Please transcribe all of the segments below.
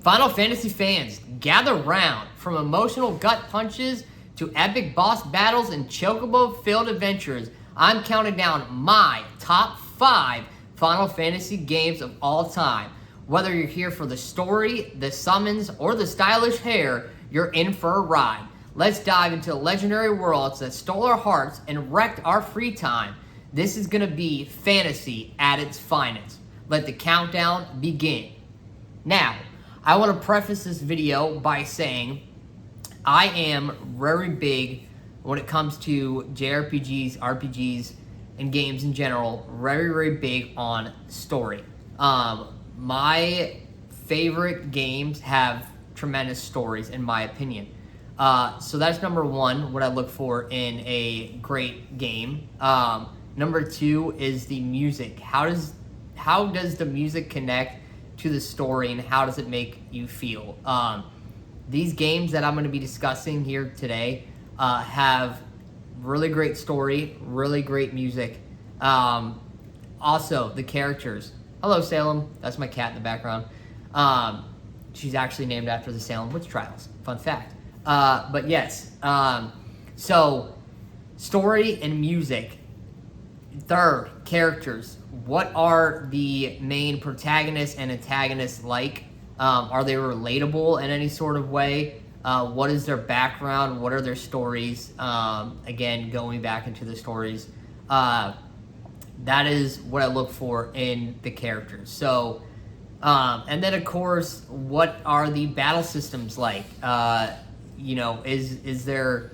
Final Fantasy fans, gather round. From emotional gut punches to epic boss battles and chocobo-filled adventures, I'm counting down my top 5 Final Fantasy games of all time. Whether you're here for the story, the summons, or the stylish hair, you're in for a ride. Let's dive into legendary worlds that stole our hearts and wrecked our free time. This is gonna be fantasy at its finest. Let the countdown begin. Now, I want to preface this video by saying I am very big when it comes to JRPGs, RPGs, and games in general. Very, very big on story. My favorite games have tremendous stories, in my opinion. So that's number one, what I look for in a great game. Number two is the music. How does the music connect to the story, and how does it make you feel? These games that I'm going to be discussing here today have really great story, really great music. Also, the characters. Hello, Salem. That's my cat in the background. She's actually named after the Salem Witch Trials. Fun fact. But yes, so story and music. Third, characters. What are the main protagonists and antagonists like? Are they relatable in any sort of way? What is their background? What are their stories? Again, going back into the stories. That is what I look for in the characters. So, and then of course, what are the battle systems like? Is there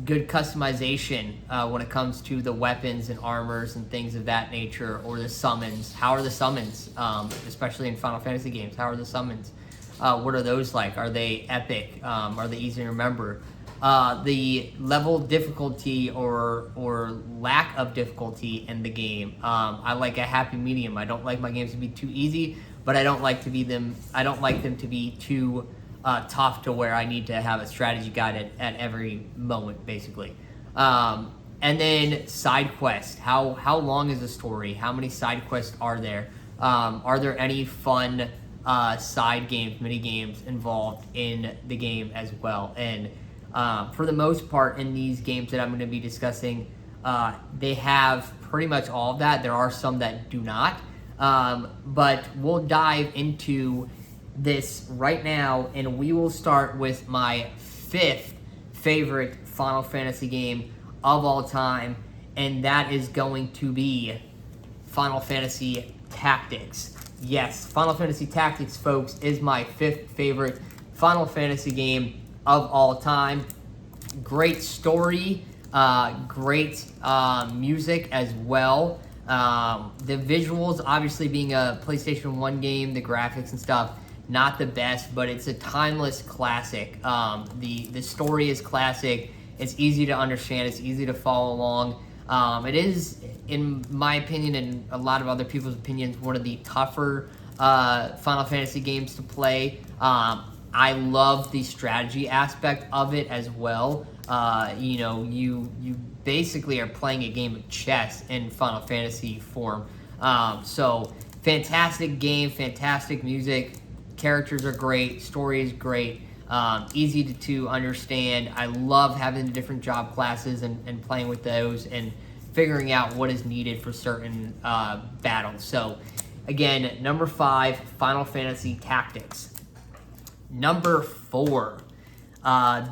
good customization when it comes to the weapons and armors and things of that nature, or the summons? How are the summons, especially in Final Fantasy games? How are the summons? What are those like? Are they epic? Are they easy to remember? The level of difficulty or lack of difficulty in the game. I like a happy medium. I don't like my games to be too easy, but I don't like them to be too tough to where I need to have a strategy guide at every moment, basically. And then side quest. How long is the story? How many side quests are there? Are there any fun side games, mini games involved in the game as well? And for the most part, in these games that I'm going to be discussing, they have pretty much all of that. There are some that do not, but we'll dive into this right now, and we will start with my 5th favorite Final Fantasy game of all time, and that is going to be Final Fantasy Tactics. Yes, Final Fantasy Tactics, folks, is my 5th favorite Final Fantasy game of all time. Great story, great music as well. The visuals, obviously being a PlayStation 1 game, the graphics and stuff, not the best, but it's a timeless classic. The story is classic. It's easy to understand. It's easy to follow along. It is, in my opinion, and a lot of other people's opinions, one of the tougher Final Fantasy games to play. I love the strategy aspect of it as well. You basically are playing a game of chess in Final Fantasy form. So fantastic game, fantastic music. Characters are great, story is great, easy to understand. I love having the different job classes and playing with those and figuring out what is needed for certain battles. So again, number 5, Final Fantasy Tactics. Number 4,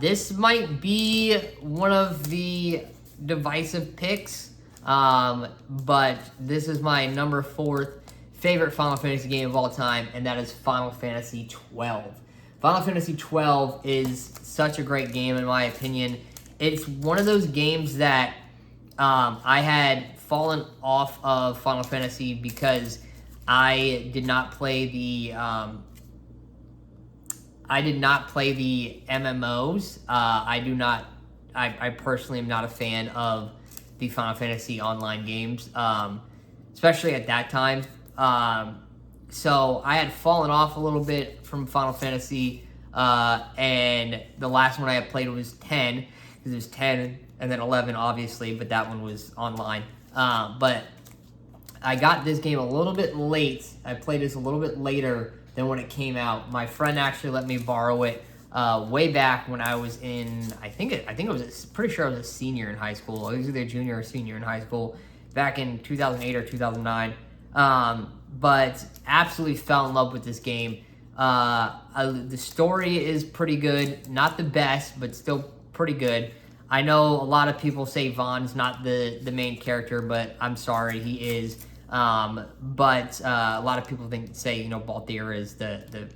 this might be one of the divisive picks, but this is my number 4th favorite Final Fantasy game of all time, and that is Final Fantasy XII. Final Fantasy XII is such a great game, in my opinion. It's one of those games that I had fallen off of Final Fantasy because I did not play the MMOs. I personally am not a fan of the Final Fantasy online games, especially at that time. So I had fallen off a little bit from Final Fantasy, and the last one I had played was 10, because it was 10 and then 11, obviously, but that one was online. But I got this game a little bit late. I played this a little bit later than when it came out. My friend actually let me borrow it way back when I was in, pretty sure I was a senior in high school. I was either a junior or senior in high school back in 2008 or 2009. But absolutely fell in love with this game. The story is pretty good. Not the best, but still pretty good. I know a lot of people say Vaughn's not the main character, but I'm sorry, he is. But a lot of people say Balthier is the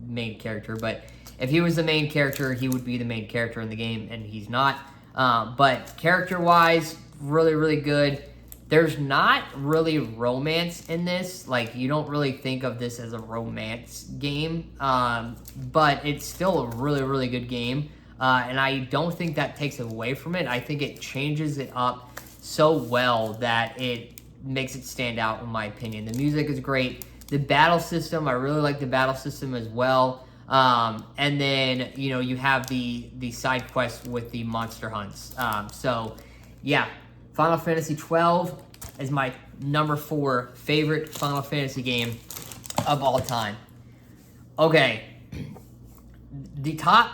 main character. But if he was the main character, he would be the main character in the game, and he's not. But character-wise, really, really good. There's not really romance in this. Like, you don't really think of this as a romance game, but it's still a really, really good game. And I don't think that takes away from it. I think it changes it up so well that it makes it stand out, in my opinion. The music is great. The battle system, I really like the battle system as well. And then, you have the side quests with the monster hunts. So, yeah. Final Fantasy XII is my number 4 favorite Final Fantasy game of all time. Okay. The top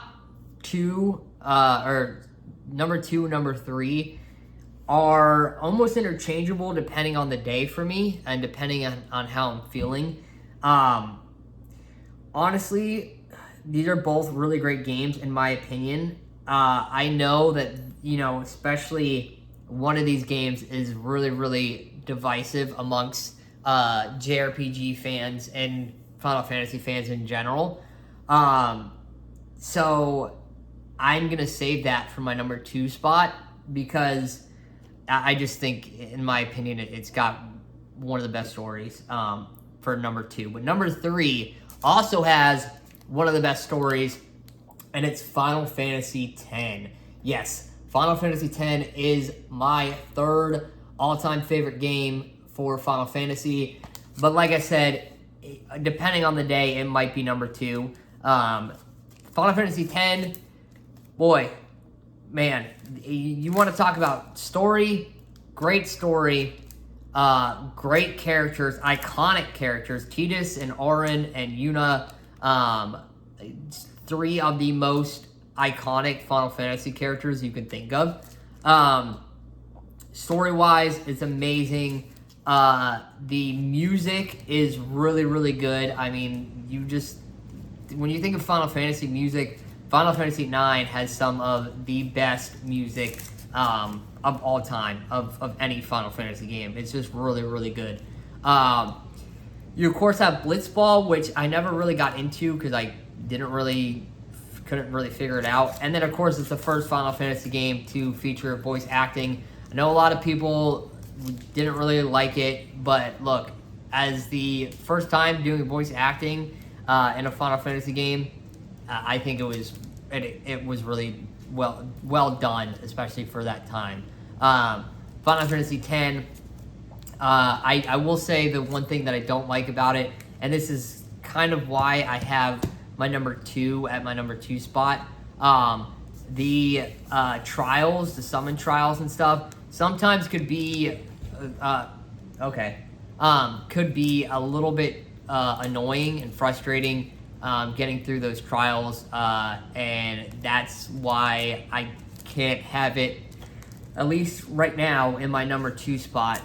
2, or number 2, number 3, are almost interchangeable depending on the day for me and depending on how I'm feeling. Honestly, these are both really great games in my opinion. I know that, especially one of these games is really, really divisive amongst JRPG fans and Final Fantasy fans in general. So I'm going to save that for my number 2 spot because I just think, in my opinion, it's got one of the best stories for number 2. But number 3 also has one of the best stories, and it's Final Fantasy X. Yes, Final Fantasy X is my 3rd all-time favorite game for Final Fantasy. But like I said, depending on the day, it might be number 2. Final Fantasy X, boy, man, you want to talk about story, great story, great characters, iconic characters, Tidus and Auron and Yuna, 3 of the most iconic Final Fantasy characters you can think of. Story-wise, it's amazing. The music is really, really good. I mean, when you think of Final Fantasy music, Final Fantasy IX has some of the best music of all time, of any Final Fantasy game. It's just really, really good. You, of course, have Blitzball, which I never really got into because I couldn't really figure it out. And then, of course, it's the first Final Fantasy game to feature voice acting. I know a lot of people didn't really like it, but look, as the first time doing voice acting in a Final Fantasy game, I think it was really well done, especially for that time. Final Fantasy X, I will say the one thing that I don't like about it, and this is kind of why I have my number 2 at my number 2 spot. The trials, the summon trials and stuff, sometimes could be could be a little bit annoying and frustrating getting through those trials, and that's why I can't have it, at least right now, in my number 2 spot.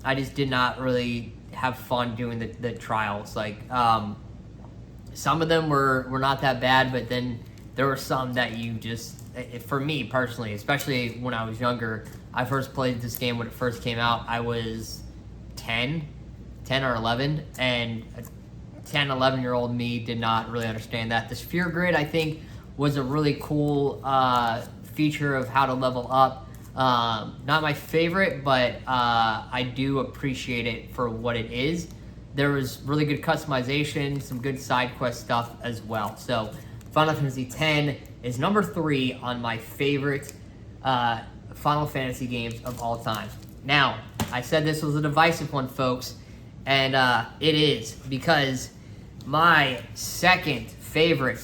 I just did not really have fun doing the trials. Like, some of them were not that bad, but then there were some that you just, for me personally, especially when I was younger, I first played this game when it first came out. I was 10 or 11, and 10, 11-year-old me did not really understand that. The Sphere Grid, I think, was a really cool feature of how to level up. Not my favorite, but I do appreciate it for what it is. There was really good customization, some good side quest stuff as well. So Final Fantasy X is number 3 on my favorite Final Fantasy games of all time. Now, I said this was a divisive one, folks, and it is, because my second favorite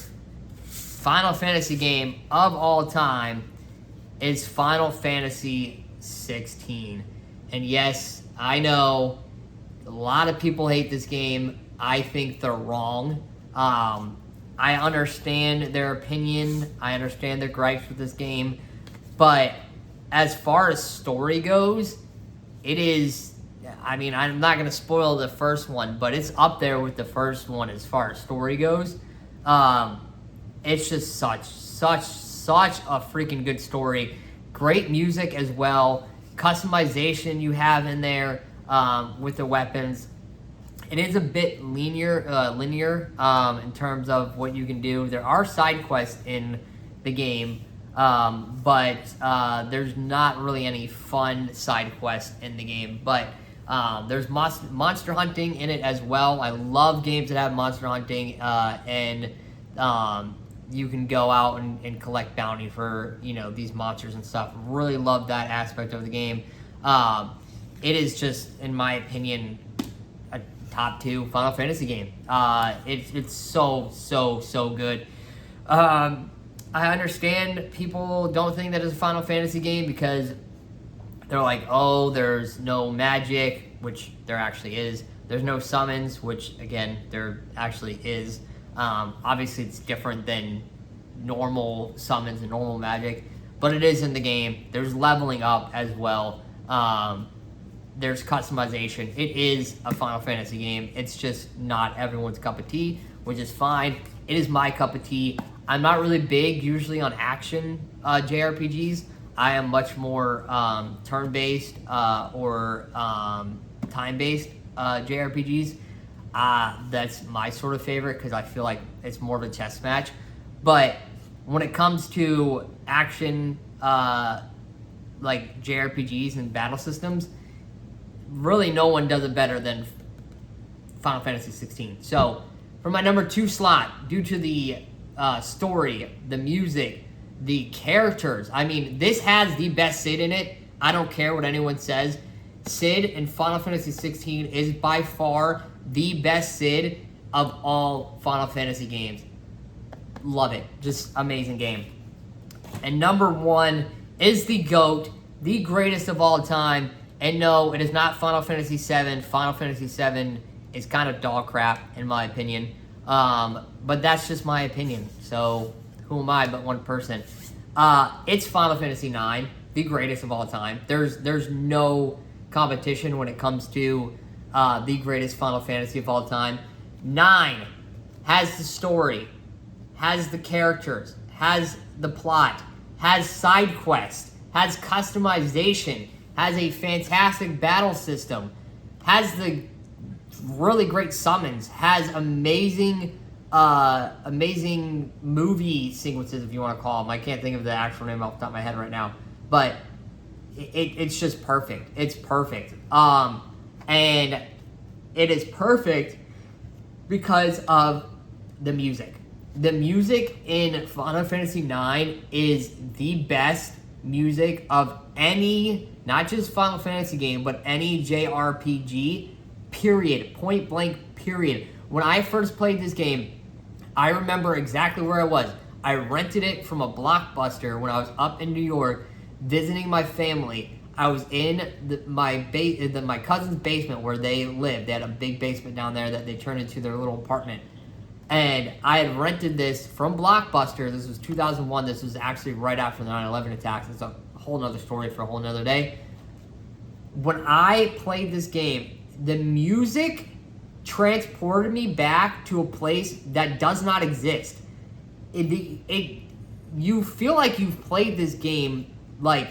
Final Fantasy game of all time is Final Fantasy 16. And yes, I know a lot of people hate this game. I think they're wrong. I understand their opinion. I understand their gripes with this game. But as far as story goes, it is, I mean, I'm not going to spoil the first one, but it's up there with the first one as far as story goes. It's just such a freaking good story. Great music as well. Customization you have in there with the weapons. It is a bit linear in terms of what you can do. There are side quests in the game, but there's not really any fun side quests in the game. But there's monster hunting in it as well. I love games that have monster hunting, and you can go out and collect bounty for these monsters and stuff. Really love that aspect of the game. It is just, in my opinion, a top 2 Final Fantasy game. It's so good. I understand people don't think that it's a Final Fantasy game because they're like, oh, there's no magic, which there actually is. There's no summons, which again, there actually is. Obviously, it's different than normal summons and normal magic, but it is in the game. There's leveling up as well. There's customization. It is a Final Fantasy game. It's just not everyone's cup of tea, which is fine. It is my cup of tea. I'm not really big usually on action JRPGs. I am much more turn-based or time-based JRPGs. That's my sort of favorite because I feel like it's more of a chess match. But when it comes to action, like JRPGs and battle systems, really no one does it better than Final Fantasy 16. So for my number 2 slot, due to the story, the music, the characters, I mean, this has the best Cid in it. I don't care what anyone says. Cid in Final Fantasy 16 is by far the best Cid of all Final Fantasy games. Love it. Just amazing game. And number 1 is the GOAT, the greatest of all time. And no, it is not Final Fantasy VII. Final Fantasy VII is kind of dog crap, in my opinion. But that's just my opinion. So who am I but one person? It's Final Fantasy IX, the greatest of all time. There's no competition when it comes to the greatest Final Fantasy of all time. 9 has the story, has the characters, has the plot, has side quests, has customization, has a fantastic battle system, has the really great summons, has amazing movie sequences, if you want to call them. I can't think of the actual name off the top of my head right now, but it's just perfect. It's perfect. And it is perfect because of the music. The music in Final Fantasy IX is the best music of any, not just Final Fantasy game, but any JRPG, period. Point blank, period. When I first played this game, I remember exactly where I was. I rented it from a Blockbuster when I was up in New York visiting my family. I was in my cousin's basement where they lived. They had a big basement down there that they turned into their little apartment. And I had rented this from Blockbuster. This was 2001. This was actually right after the 9/11 attacks. It's a whole nother story for a whole nother day. When I played this game, the music transported me back to a place that does not exist. You feel like you've played this game like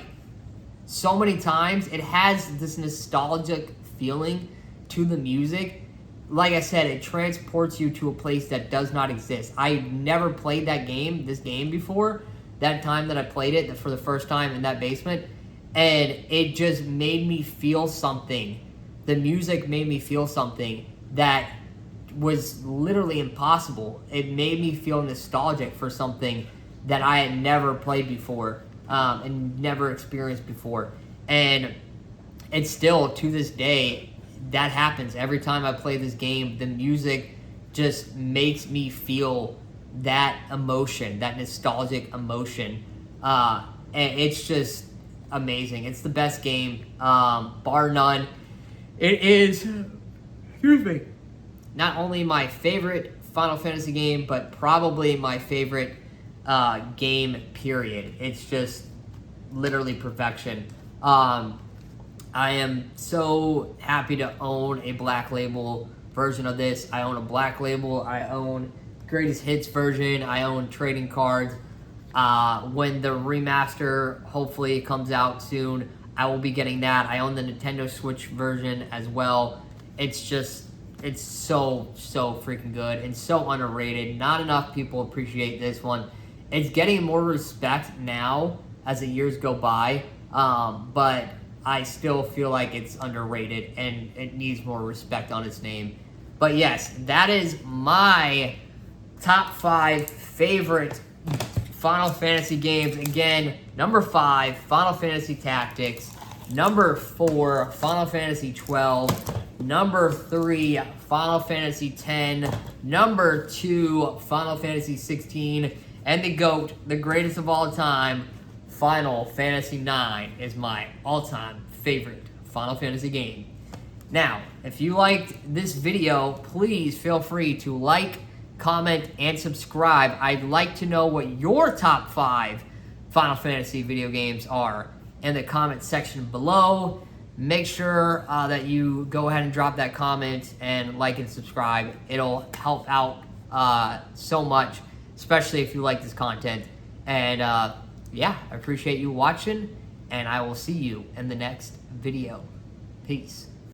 so many times. It has this nostalgic feeling to the music. Like I said, it transports you to a place that does not exist. I never played this game before, that time that I played it for the first time in that basement, and it just made me feel something. The music made me feel something that was literally impossible. It made me feel nostalgic for something that I had never played before and never experienced before. And it's still, to this day, that happens. Every time I play this game, the music just makes me feel that emotion, that nostalgic emotion. And it's just amazing. It's the best game, bar none. It is, excuse me, not only my favorite Final Fantasy game, but probably my favorite game, period. It's just literally perfection. I am so happy to own a Black Label version of this. I own a Black Label. I own Greatest Hits version. I own trading cards. When the remaster hopefully comes out soon, I will be getting that. I own the Nintendo Switch version as well. It's so freaking good and so underrated. Not enough people appreciate this one. It's getting more respect now as the years go by, but I still feel like it's underrated and it needs more respect on its name. But yes, that is my top 5 favorite Final Fantasy games. Again, number 5, Final Fantasy Tactics. Number 4, Final Fantasy 12. Number 3, Final Fantasy 10. Number 2, Final Fantasy 16. And the GOAT, the greatest of all time, Final Fantasy 9 is my all-time favorite Final Fantasy game. Now, if you liked this video, please feel free to like, comment, and subscribe. I'd like to know what your top 5 Final Fantasy video games are in the comment section below. Make sure that you go ahead and drop that comment and like and subscribe. It'll help out so much, especially if you like this content. And yeah, I appreciate you watching, and I will see you in the next video. Peace.